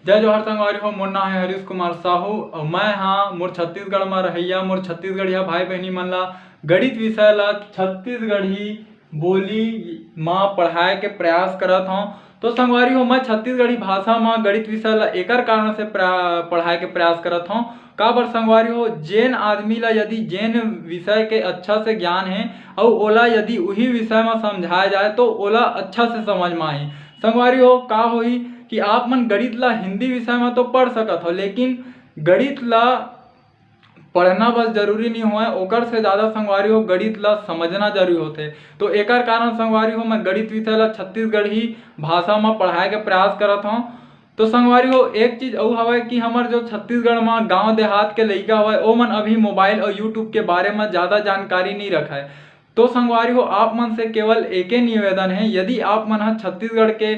जय जोहार संगवारी हो। मोर नाम है हरीश कुमार साहू और मैं हाँ मोर छत्तीसगढ़ में रहिया मोर छत्तीसगढ़िया भाई बहनी मन ला गणित विषय ला छत्तीसगढ़ी बोली माँ पढ़ाए के प्रयास करत हूँ। तो संगवारी हो मैं छत्तीसगढ़ी भाषा में गणित विषय ला एकर कारण से पढ़ाए के प्रयास करत हूँ। का बर संगवारी हो जेन आदमी ला यदि जेन विषय के अच्छा से ज्ञान है और ओला यदि वही विषय में समझाया जाए तो ओला अच्छा से समझ में आही। संगवारी हो का होई कि आप मन गणित ला हिंदी विषय में तो पढ़ सकत हो, लेकिन गणित ला पढ़ना बस जरूरी नहीं हुआ ओकर से ज़्यादा संगवारी हो गणित ला समझना जरूरी होते। तो एकर कारण संगवारी हो मैं गणित विषय ला छत्तीसगढ़ी भाषा में पढ़ाए के प्रयास करत हूँ। तो संगवारी हो एक चीज और हवा कि हमार जो छत्तीसगढ़ में गांव देहात के लइका हवा ओ मन अभी मोबाइल और यूट्यूब के बारे में ज़्यादा जानकारी नहीं रखा है। तो संगवारी हो आप मन से केवल एक ही निवेदन है, यदि आप मन छत्तीसगढ़ के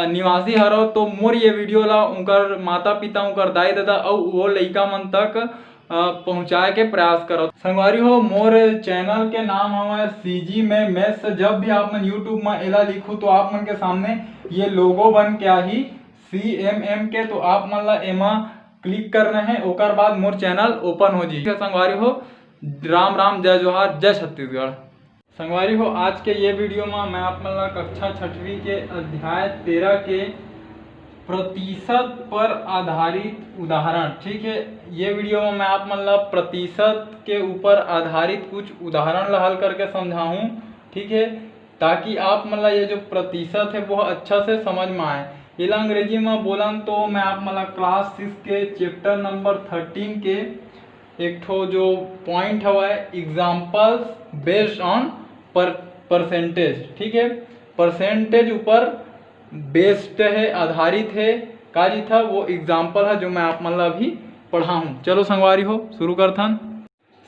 निवासी हरो तो मोर ये वीडियो ला उनकर माता पिता उनकर दाई दादा और वो लइका मन तक पहुँचाए के प्रयास करो। संगवारी हो मोर चैनल के नाम हमारे सीजी में मैथ्स। जब भी आप मन यूट्यूब में एला लिखू तो आप मन के सामने ये लोगो बन के आही CMM के, तो आप मन ला एमा क्लिक करना है ओकर बाद मोर चैनल ओपन हो जी। संगवारी हो राम राम जय जोहार जय छत्तीसगढ़। संगवारी हो आज के ये वीडियो में मैं आप मन ला कक्षा 6वीं के अध्याय 13 के प्रतिशत पर आधारित उदाहरण, ठीक है, ये वीडियो में मैं आप मन ला प्रतिशत के ऊपर आधारित कुछ उदाहरण ला हल करके समझाऊं, ठीक है, ताकि आप मन ला ये जो प्रतिशत है वो अच्छा से समझ में आए। ये अंग्रेजी में बोलन तो मैं आप मन ला क्लास 6 के चैप्टर नंबर 13 के एक ठो जो पॉइंट हवा एग्जाम्पल्स बेस्ड ऑन परसेंटेज, ठीक है, परसेंटेज ऊपर बेस्ड है आधारित है का जी था वो एग्जाम्पल है जो मैं आप मन ला अभी पढ़ा हूँ। चलो संगवारी हो शुरू करथन।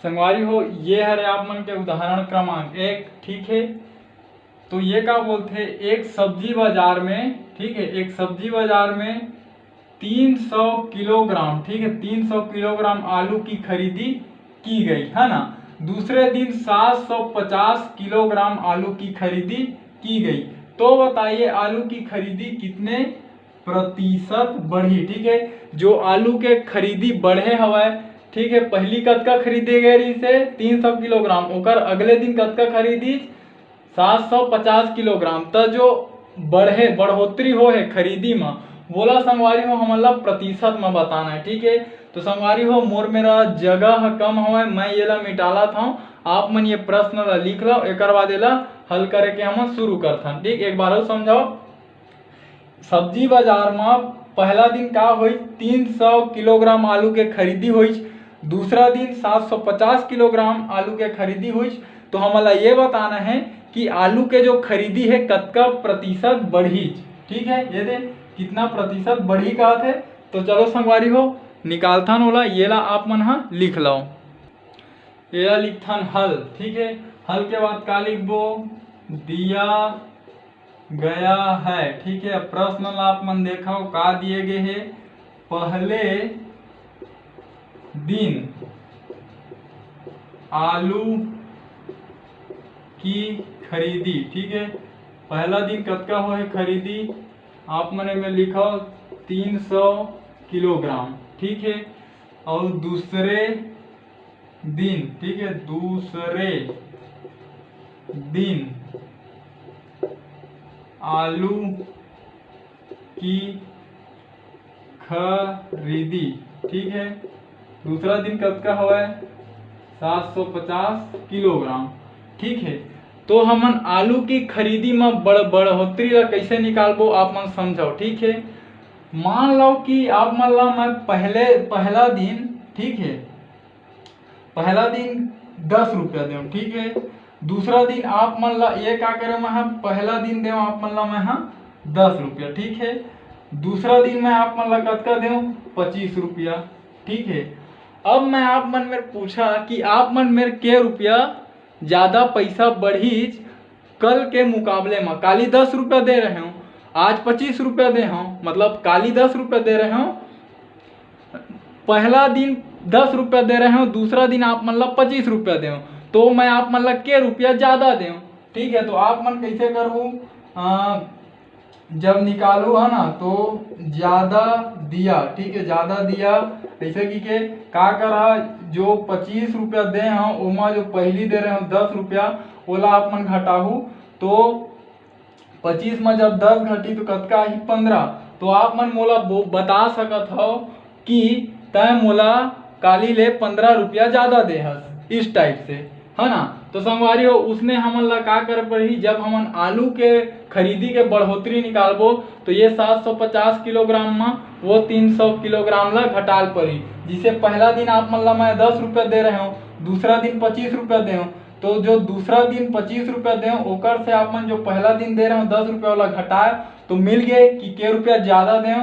संगवारी हो ये है आप मन के उदाहरण क्रमांक 1, ठीक है। तो ये का बोलते एक सब्जी बाजार में, ठीक है, एक सब्जी बाजार में 300 किलोग्राम, ठीक है, 300 किलोग्राम आलू की खरीदी की गई है ना। दूसरे दिन 750 किलोग्राम आलू की खरीदी की गई। तो बताइए आलू की खरीदी कितने प्रतिशत बढ़ी, ठीक है। जो आलू के खरीदी बढ़े हवाए, ठीक है, पहली कतका खरीदे गए से 300 किलोग्राम, ओकर अगले दिन कतका खरीदी 750 किलोग्राम। तो जो बढ़ोतरी हो है खरीदी में बोला संगवारी हो हमला प्रतिशत में बताना है, ठीक है। तो संगवारी हो मोर मेरा जगह कम हवा मैं ये ला मिटाला था, आप मन ये प्रश्न ला लिख लो एक बाद एला हल करे के हम शुरू करथन, ठीक। एक बार और समझाओ। सब्जी बाजार में पहला दिन का हुई 300 किलोग्राम आलू के खरीदी हुई, दूसरा दिन 750 किलोग्राम आलू के खरीदी हुई। तो हमला ये बताना है कि आलू के जो खरीदी है कतका प्रतिशत बढ़ी, ठीक है, ये दे कितना प्रतिशत बढ़ी का थे। तो चलो संगवारी हो निकालथन ओला ये ला आप मन हा लिख लो। ये लिखथन हल, ठीक है। हल के बाद का लिखबो दिया गया है, ठीक है। प्रश्न ला आप मन देखो का दिए गए है पहले दिन आलू की खरीदी, ठीक है। पहला दिन कतका हो है खरीदी आप मने में लिखो 300 किलोग्राम, ठीक है। और दूसरे दिन, ठीक है, दूसरे दिन आलू की खरीदी, ठीक है, दूसरा दिन कतका हुआ है 750 किलोग्राम, ठीक है। तो हमन आलू की खरीदी में बढ़ोतरी ला कैसे निकालबो आप मन समझो, ठीक है। मान लो कि आप मन ला मैं पहला दिन, ठीक है, पहला दिन 10 रुपया दूं, ठीक है। दूसरा दिन आप मन ला ये का करे मैं पहला दिन दे आप मन ला मैं 10 रुपया, ठीक है। दूसरा दिन मैं आप मन ला कतका दूं 25 रुपया, ठीक है। अब मैं आप मन में पूछा कि आप मन मेरे के रुपया ज्यादा पैसा बढ़ी कल के मुकाबले में, काली 10 रुपया दे रहे हूँ आज 25 रुपया दे हूँ, मतलब काली 10 रुपया दे रहे हूँ, पहला दिन 10 रुपया दे रहे हूँ, दूसरा दिन आप मन ला 25 रुपया दे, तो मैं आप मन ला के रुपया ज्यादा दे, ठीक है। तो आप मन कैसे करूँ जब निकालू है ना तो ज्यादा दिया, ठीक है, ज्यादा दिया ऐसे कि का करा, जो 25 रुपया दे हैं ओमा जो पहली दे रहे हैं 10 रुपया ओला आप मन घटाहू, तो 25 में जब 10 घटी तो कतका ही 15। तो आप मन मोला बता सकत हो कि तय मोला काली ले 15 रुपया ज्यादा दे हस, इस टाइप से, है ना। तो संगवारी हो उसने हमन ला का कर पड़ी, जब हमन आलू के खरीदी के बढ़ोतरी निकालबो तो ये 750 किलोग्राम में वो 300 किलोग्राम ला घटाल पड़ी। जिसे पहला दिन आप मन ला मैं 10 रुपया दे रहे हो, दूसरा दिन 25 रुपया दे, तो जो दूसरा दिन 25 रुपया दे ओकर से आप मन जो पहला दिन दे रहे हो 10 रुपया वाला घटाए तो मिल गए कि के रुपया ज्यादा दे,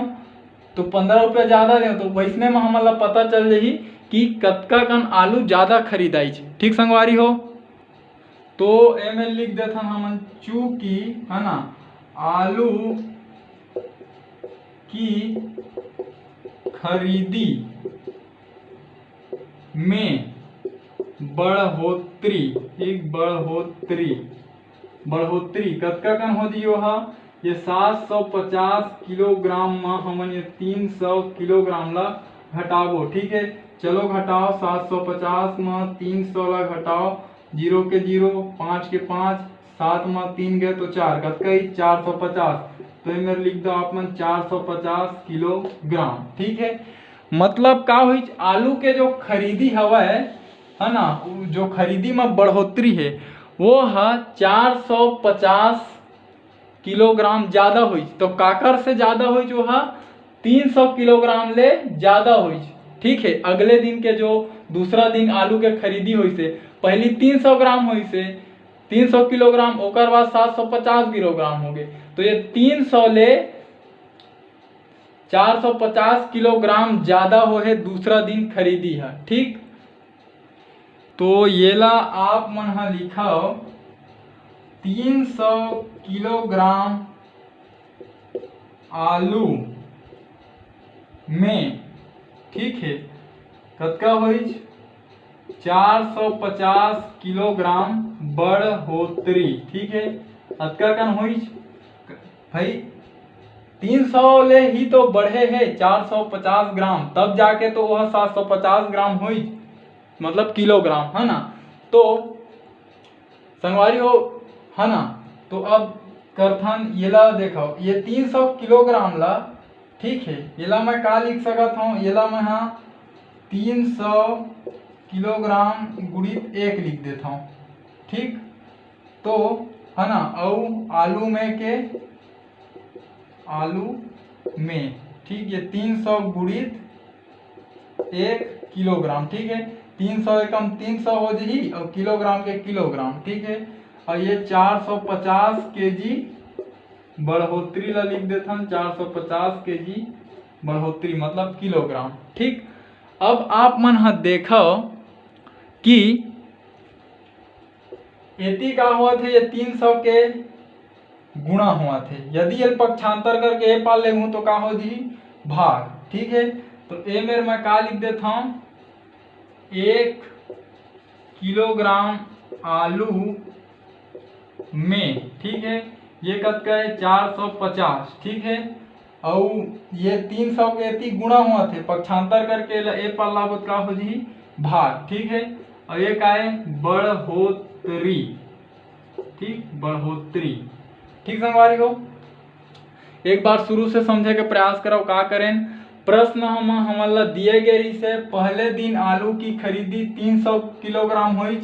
तो 15 रुपया ज्यादा दे, तो वैसने में हमन ला पता चल जाही कि कतका कन आलू ज्यादा खरीदाई छे। ठीक संगवारी हो, तो एमे लिख देथन हमन चूंकि, है ना, आलू की खरीदी में बढ़ोतरी, एक बढ़ोतरी कतका कन हो दियो हा, ये 750 किलोग्राम में हमन ये 300 किलोग्राम ला घटाबो। ठीक है, चलो घटाओ, 750 में 300 ला घटाओ, 0 के 0, 5 के 5, 7 में 3 गए तो 4, कतका ही 450, तो ये मेरे लिख दो आप मन 450 किलोग्राम। ठीक है, मतलब का हुई आलू के जो खरीदी हवा है ना, जो खरीदी में बढ़ोतरी है वो है 450 किलोग्राम ज्यादा हुई, तो काकर से ज्यादा हुई जो है 300 किलोग्राम ले ज्यादा हुई। ठीक है, अगले दिन के जो दूसरा दिन आलू के खरीदी हुई से पहली 300 ग्राम हुई से 300 किलोग्राम, ओकर बाद 750 किलोग्राम हो गए, तो ये 300 ले 450 किलोग्राम ज्यादा हो है दूसरा दिन खरीदी है। ठीक, तो ये ला आप मन हा लिखाओ 300 किलोग्राम आलू में, ठीक है, कतका हुई 450 किलोग्राम बढ़ोतरी। ठीक है, कतका कन हुई भाई 300 ले ही तो बढ़े है 450 ग्राम, तब जाके तो वह 750 ग्राम हुई, मतलब किलोग्राम, है ना। तो संगवारी हो, है ना, तो अब करथन ये ला देखो, ये 300 किलोग्राम ला, ठीक है, ये ला मैं का लिख सकत हूँ, ये ला मैं हाँ 300 किलोग्राम गुणित 1 लिख देता हूँ। ठीक, तो है ना, और आलू में के आलू में, ठीक, ये 300 गुणित 1 किलोग्राम। ठीक है, 300 एकम 300 हो जी और किलोग्राम के किलोग्राम। ठीक है, और ये 450 केजी बढ़ोतरी ला लिख देता हूँ, 450 केजी बढ़ोतरी मतलब किलोग्राम। ठीक, अब आप मन हा देखो कि एती का हुआ थे, ये 300 के गुणा हुआ थे, यदि ये पक्षांतर करके ए पाल ले हूं तो का हो जी भाग। ठीक है, तो ए मेरे मैं का लिख देता हूं 1 किलोग्राम आलू में, ठीक है, ये कतका है 450। ठीक है, और ये 300 के एती गुणा हुआ थे, पक्षांतर करके ए पाल लाबो का हो जी भाग। ठीक है, और ये का है बढ़ोतरी। ठीक, बढ़ोतरी। ठीक संगवारी हो, एक बार शुरू से समझे के प्रयास करो का करें। प्रश्न हमन ला दिए गए से पहले दिन आलू की खरीदी 300 किलोग्राम हुई,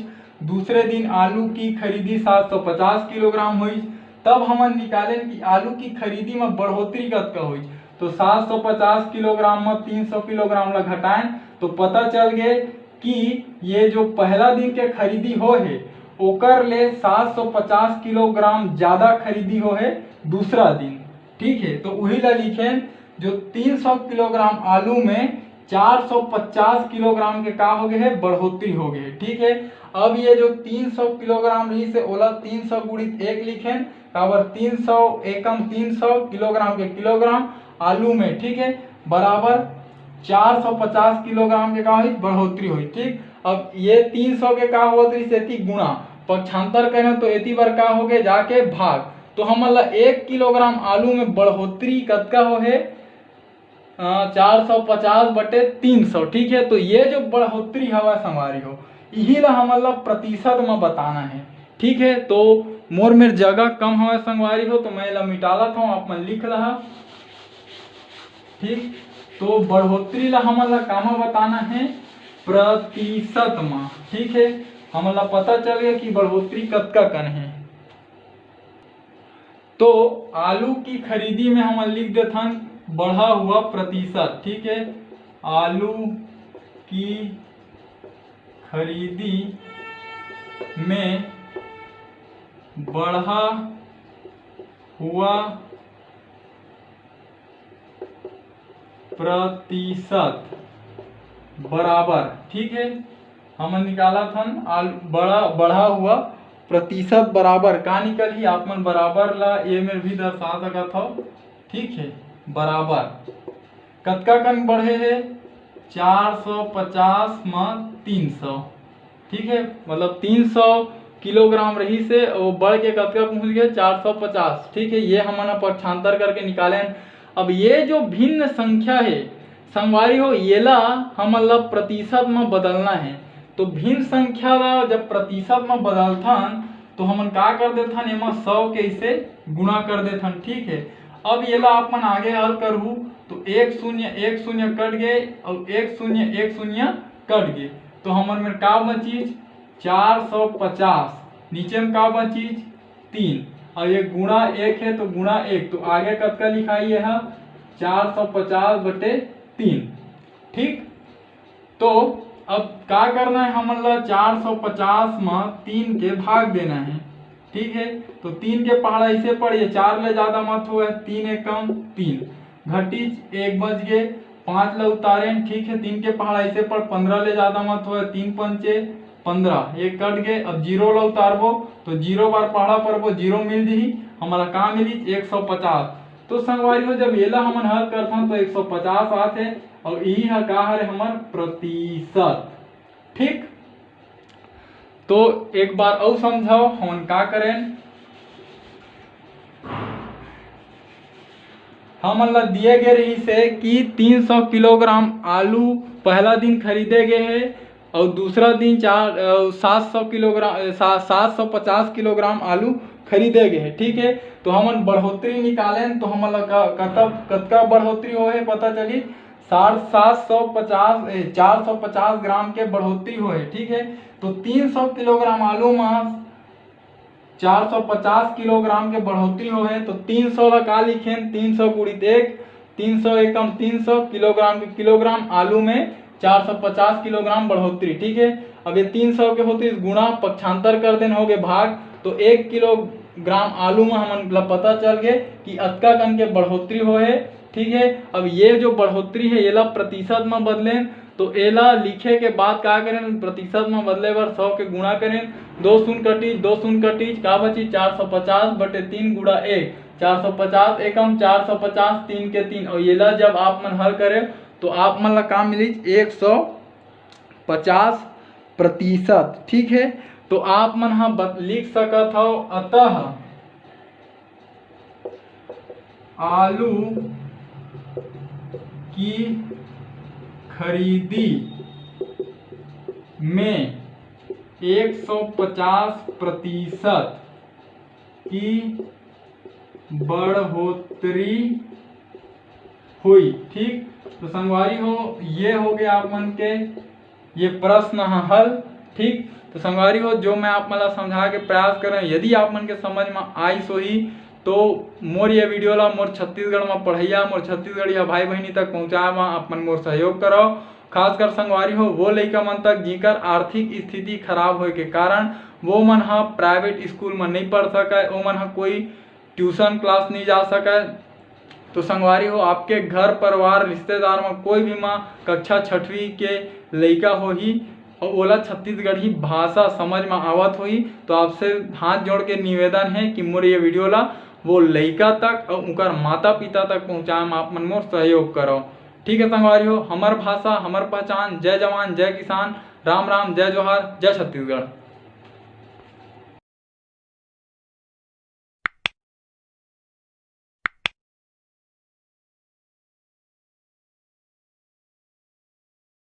दूसरे दिन आलू की खरीदी 750 किलोग्राम हुई, तब हमन निकालें कि आलू की खरीदी में बढ़ोतरी कतका हुई, तो 750 किलोग्राम में 300 किलोग्राम ला घटाएं तो पता चल गए कि ये जो पहला दिन के खरीदी हो है ओकर ले 750 किलोग्राम ज्यादा खरीदी हो है दूसरा दिन। ठीक है, तो वही ला लिखें जो 300 किलोग्राम आलू में 450 किलोग्राम के का हो गए है बढ़ोतरी हो गए। ठीक है, अब ये जो 300 किलोग्राम रही से ओला 300 गुणित 1 लिखें, बराबर 300 एकम 300 किलोग्राम के किलोग्राम आलू में, ठीक है, बराबर 450 किलोग्राम के का हुई बढ़ोतरी हुई। ठीक, अब ये 300 के का हुआ से गुणा, पक्षांतर करें तो एती बार का हो गए जाके भाग, तो हमन ला 1 किलोग्राम आलू में बढ़ोतरी कतका हो है 450/300। ठीक है, तो ये जो बढ़ोतरी हवा संगवारी हो यही ला हमन ला प्रतिशत में बताना है। ठीक है, तो मोर मेर जगह कम हवा संगवारी हो तो मैं ला मिटालत हूँ, आप मन लिख रहा। ठीक, तो बढ़ोतरी ला हमन ला कामा बताना है प्रतिशत में। ठीक है, हमन ला पता चल गया कि बढ़ोतरी कतका कन है। तो आलू की खरीदी में हम लिख देथन बढ़ा हुआ प्रतिशत। ठीक है, आलू की खरीदी में बढ़ा हुआ प्रतिशत बराबर। ठीक है, हमन निकाला थन बढ़ा हुआ प्रतिशत बराबर का निकल ही आप मन बराबर ला ये में भी दर्शा सकत हो। ठीक है, बराबर कतका कन बढ़े है 450 में 300। ठीक है, मतलब 300 किलोग्राम रही से वो बढ़ के कतका पहुंच गया 450। ठीक है, ये हमन पक्षांतर करके निकाले। अब ये जो भिन्न संख्या है संगवारी हो ये ला हमन ला प्रतिशत में बदलना है। तो भिन्न संख्या ला जब प्रतिशत में बदलथन तो हमन का कर देथन एमा 100 के इसे गुणा कर देथन। ठीक है, अब ये ला आप मन आगे हल करहु तो 1 0 कट गए और 1 0 कट गए तो हमन में का बचीज 450, नीचे में का बचीज 3 और ये गुणा 1 है तो गुणा 1, तो आगे कतका लिखाई है 450/3। ठीक, तो अब का करना है हमन ला 450 में 3 के भाग देना है। ठीक है, तो 3 के पहाड़ा ऐसे पड़े 4 ले ज्यादा मत हो 3 एकम 3 घटीज 1 बच गए 5 ला उतारे। ठीक है, 3 के पहाड़ा ऐसे पड़ 15 ले ज्यादा मत हो 3 पंचे 15 एक कट गए। अब 0 ला उतारबो तो 0 बार पहाड़ा पड़बो 0 मिल जी हमारा का मिली 150। तो संगवारी हो जब येला हमन हल करथन तो 150 आथे और यही है का है हमार प्रतिशत। ठीक, तो एक बार और समझाओ हमन का करें। हमन ला दिए गए रही से कि 300 किलोग्राम आलू पहला दिन खरीदे गए है और दूसरा दिन 750 किलोग्राम आलू खरीदे गए है। ठीक है, तो हमन बढ़ोतरी निकालें तो हमन ला कतका बढ़ोतरी हो है पता चली 450 ग्राम के बढ़ोतरी हो है। ठीक है, तो 300 किलोग्राम आलू में 450 किलोग्राम के बढ़ोतरी हो है तो 300 ला का लिखे 300 गुणित 1 300 एकम 300 किलोग्राम आलू में 450 किलोग्राम बढ़ोतरी। ठीक है, अब ये 300 के होते गुणा पक्षांतर कर देन हो गए भाग तो 1 किलोग्राम आलू में हमन पता चल गए कि अतका कन के बढ़ोतरी हो है। ठीक है, अब ये जो बढ़ोतरी है ये ला प्रतिशत में बदलें तो एला लिखे के बाद का करें प्रतिशत में बदले बार 100 के गुणा करें 2 शून्य कटीज का बची 450/3 गुणा 1 450 एकम 450 3 के 3 और ये ला जब आप मन हल करें तो आप मन ला का मिली 150%। ठीक है, तो आप मन लिख सकत हो अतः आलू की खरीदी में 150% की बढ़ोतरी हुई। ठीक, तो संगवारी हो ये हो गया आप मन के ये प्रश्न हल। ठीक, तो संगवारी हो जो मैं आप मन समझा के प्रयास कर रहे हैं यदि आप मन के समझ में आई सोही तो मोर ये वीडियो ला मोर छत्तीसगढ़ में पढ़ैया मोर छत्तीसगढ़िया भाई बहनी तक पहुँचाए में आप मन मोर सहयोग करो। खासकर संगवारी हो वो लइका मन तक जिकर आर्थिक स्थिति खराब होए के कारण वो मन प्राइवेट स्कूल में नहीं पढ़ सके, वो मन कोई ट्यूशन क्लास नहीं जा सके। तो संगवारी हो आपके घर परिवार रिश्तेदार में कोई भी माँ कक्षा 6वीं के लइका हो ही और ओला छत्तीसगढ़ी भाषा समझ में आवत हुई तो आपसे हाथ जोड़ के निवेदन है कि मोर ये वीडियो ला वो लइका तक और उनका माता पिता तक पहुँचाए में आप मन मोर सहयोग करो। ठीक है संगवारी हो, हमर भाषा हमर पहचान। जय जवान जय किसान, राम राम जय जोहार जय छत्तीसगढ़।